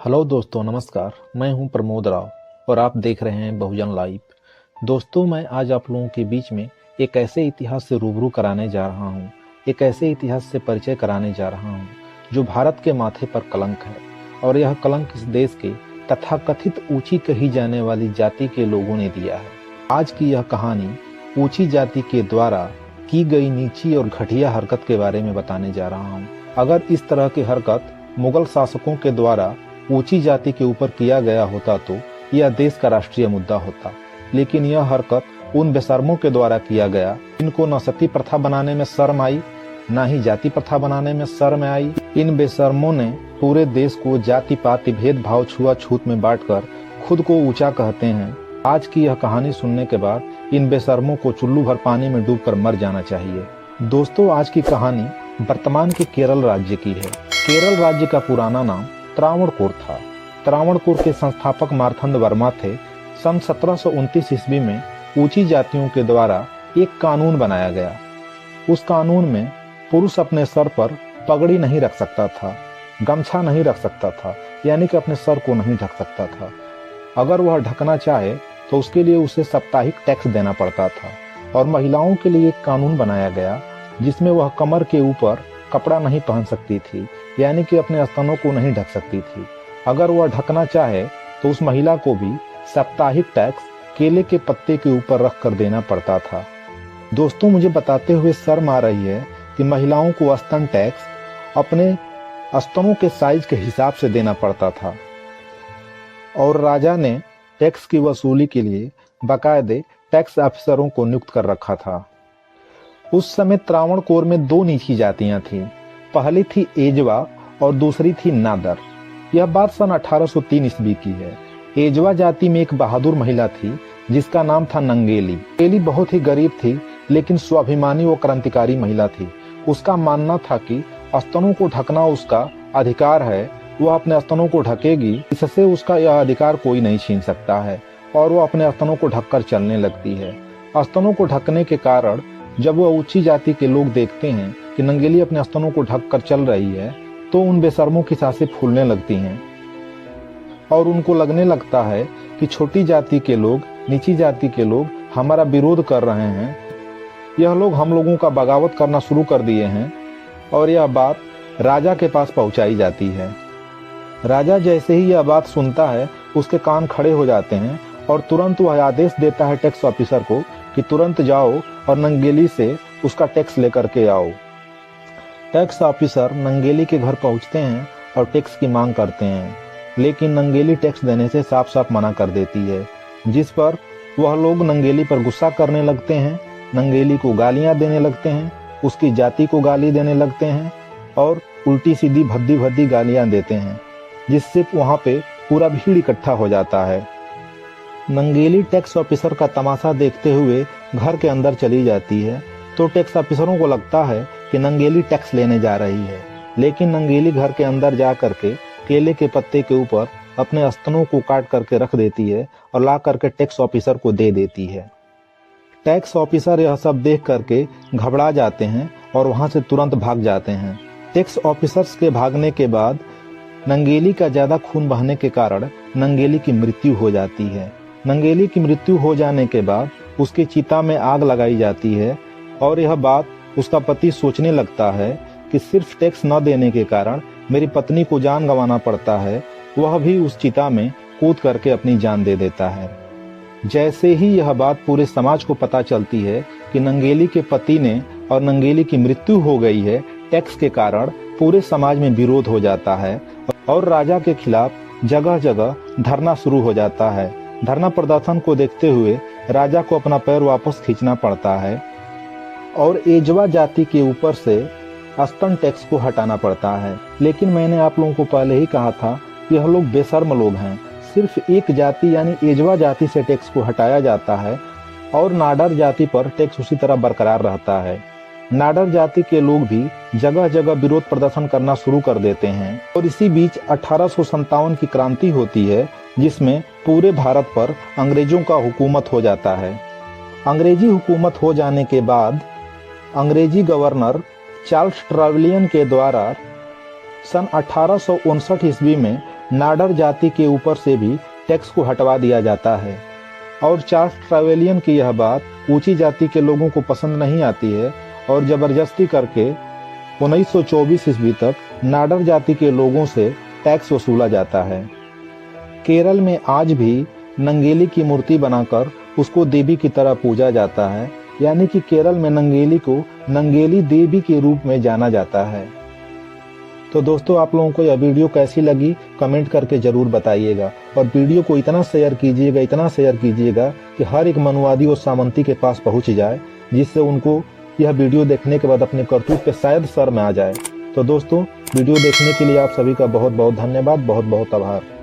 Hello दोस्तों, नमस्कार। मैं हूं प्रमोद राव और आप देख रहे हैं बहुजन लाइव। दोस्तों, मैं आज आप लोगों के बीच में एक ऐसे इतिहास से रूबरू कराने जा रहा हूं, एक ऐसे इतिहास से परिचय कराने जा रहा हूं जो भारत के माथे पर कलंक है। और यह कलंक इस देश के तथाकथित ऊंची कही जाने वाली जाति के लोगों ने दिया है। आज की यह कहानी ऊंची जाति के द्वारा की गई नीची और घटिया हरकत के बारे में बताने जा रहा हूँ। अगर इस तरह की हरकत मुगल शासकों के द्वारा ऊंची जाति के ऊपर किया गया होता तो यह देश का राष्ट्रीय मुद्दा होता, लेकिन यह हरकत उन बेशर्मों के द्वारा किया गया जिनको न सती प्रथा बनाने में शर्म आई, न ही जाति प्रथा बनाने में शर्म आई। इन बेशर्मों ने पूरे देश को जाति पाति भेदभाव छुआछूत में बांटकर खुद को ऊंचा कहते हैं। आज की यह कहानी सुनने के बाद इन बेशर्मों को चुल्लू भर पानी में डूबकर मर जाना चाहिए। दोस्तों, आज की कहानी वर्तमान के केरल राज्य की है। केरल राज्य का पुराना नाम त्रावणकोर था। त्रावणकोर के संस्थापक मार्तंड वर्मा थे। सन 1729 ईस्वी में ऊंची जातियों के द्वारा एक कानून बनाया गया। उस कानून में पुरुष अपने सर पर पगड़ी नहीं रख सकता था, गमछा नहीं रख सकता था, यानी कि अपने सर को नहीं ढक सकता था। अगर वह ढकना चाहे तो उसके लिए उसे साप्ताहिक टैक्स देना पड़ता था। और महिलाओं के लिए एक कानून बनाया गया जिसमें वह कमर के ऊपर कपड़ा नहीं पहन सकती थी, यानी कि अपने स्तनों को नहीं ढक सकती थी। अगर वह ढकना चाहे तो उस महिला को भी साप्ताहिक टैक्स केले के पत्ते के ऊपर रख कर देना पड़ता था। दोस्तों, मुझे बताते हुए शर्म आ रही है कि महिलाओं को स्तन टैक्स अपने स्तनों के साइज के हिसाब से देना पड़ता था। और राजा ने टैक्स की वसूली के लिए बाकायदे टैक्स ऑफिसरों को नियुक्त कर रखा था। उस समय त्रावणकोर में दो नीची जातियां थीं। पहली थी एजवा और दूसरी थी नादर। यह बात सन 1803 ईस्वी की है। एजवा जाति में एक बहादुर महिला थी जिसका नाम था नंगेली। नंगेली बहुत ही गरीब थी, लेकिन स्वाभिमानी व क्रांतिकारी महिला थी। उसका मानना था कि स्तनों को ढकना उसका अधिकार है, वह अपने स्तनों को ढकेगी, इससे उसका यह अधिकार कोई नहीं छीन सकता है। और वह अपने स्तनों को ढककर चलने लगती है। स्तनों को ढकने के कारण जब वह ऊंची जाति के लोग देखते हैं कि नंगेली अपने स्तनों को ढककर चल रही है तो उन बेशर्मों की सांसें फूलने लगती हैं और उनको लगने लगता है कि छोटी जाति के लोग, नीची जाति के लोग हमारा विरोध कर रहे हैं, यह लोग हम लोगों का बगावत करना शुरू कर दिए हैं। और यह बात राजा के पास पहुंचाई जाती है। राजा जैसे ही यह बात सुनता है उसके कान खड़े हो जाते हैं और तुरंत वह आदेश देता है टैक्स ऑफिसर को कि तुरंत जाओ और नंगेली से उसका टैक्स लेकर के आओ। टैक्स ऑफिसर नंगेली के घर पहुंचते हैं और टैक्स की मांग करते हैं, लेकिन नंगेली टैक्स देने से साफ साफ मना कर देती है, जिस पर वह लोग नंगेली पर गुस्सा करने लगते हैं, नंगेली को गालियां देने लगते हैं, उसकी जाति को गाली देने लगते हैं और उल्टी सीधी भद्दी भद्दी गालियां देते हैं, जिससे वहां पे पूरा भीड़ इकट्ठा हो जाता है। नंगेली टैक्स ऑफिसर का तमाशा देखते हुए घर के अंदर चली जाती है। तो टैक्स ऑफिसरों को लगता है कि नंगेली टैक्स लेने जा रही है, लेकिन नंगेली घर के अंदर जा करके केले के पत्ते के ऊपर अपने स्तनों को काट करके रख देती है और ला करके टैक्स ऑफिसर को दे देती है। टैक्स ऑफिसर यह सब देख करके घबरा जाते हैं और वहां से तुरंत भाग जाते हैं। टैक्स ऑफिसर्स के भागने के बाद नंगेली का ज्यादा खून बहने के कारण नंगेली की मृत्यु हो जाती है। नंगेली की मृत्यु हो जाने के बाद उसकी चिता में आग लगाई जाती है और यह बात उसका पति सोचने लगता है कि सिर्फ टैक्स न देने के कारण मेरी पत्नी को जान गंवाना पड़ता है। वह भी उस चिता में कूद करके अपनी जान दे देता है। जैसे ही यह बात पूरे समाज को पता चलती है कि नंगेली के पति ने और नंगेली की मृत्यु हो गई है टैक्स के कारण, पूरे समाज में विरोध हो जाता है और राजा के खिलाफ जगह जगह धरना शुरू हो जाता है। धरना प्रदर्शन को देखते हुए राजा को अपना पैर वापस खींचना पड़ता है और एजवा जाति के ऊपर से स्तन टैक्स को हटाना पड़ता है। लेकिन मैंने आप लोगों को पहले ही कहा था, यह लोग बेशर्म लोग हैं। सिर्फ एक जाति यानी एजवा जाति से टैक्स को हटाया जाता है और नाडर जाति पर टैक्स उसी तरह बरकरार रहता है। नाडर जाति के लोग भी जगह जगह विरोध प्रदर्शन करना शुरू कर देते हैं और इसी बीच 1857 की क्रांति होती है, जिसमें पूरे भारत पर अंग्रेजों का हुकूमत हो जाता है। अंग्रेजी हुकूमत हो जाने के बाद अंग्रेजी गवर्नर चार्ल्स ट्रेवलियन के द्वारा सन 1859 ईस्वी में नाडर जाति के ऊपर से भी टैक्स को हटवा दिया जाता है। और चार्ल्स ट्रेवेलियन की यह बात ऊंची जाति के लोगों को पसंद नहीं आती है और जबरदस्ती करके 1924 ईस्वी तक नाडर जाति के लोगों से टैक्स वसूला जाता है। केरल में आज भी नंगेली की मूर्ति बनाकर उसको देवी की तरह पूजा जाता है, यानी कि केरल में नंगेली को नंगेली देवी के रूप में जाना जाता है। तो दोस्तों, आप लोगों को यह वीडियो कैसी लगी कमेंट करके जरूर बताइएगा और वीडियो को इतना शेयर कीजिएगा कि हर एक मनुवादी और सामंती के पास पहुंच जाए, जिससे उनको यह वीडियो देखने के बाद अपने करतूत पे शायद शर्म आ जाए। तो दोस्तों, वीडियो देखने के लिए आप सभी का बहुत बहुत धन्यवाद, बहुत बहुत आभार।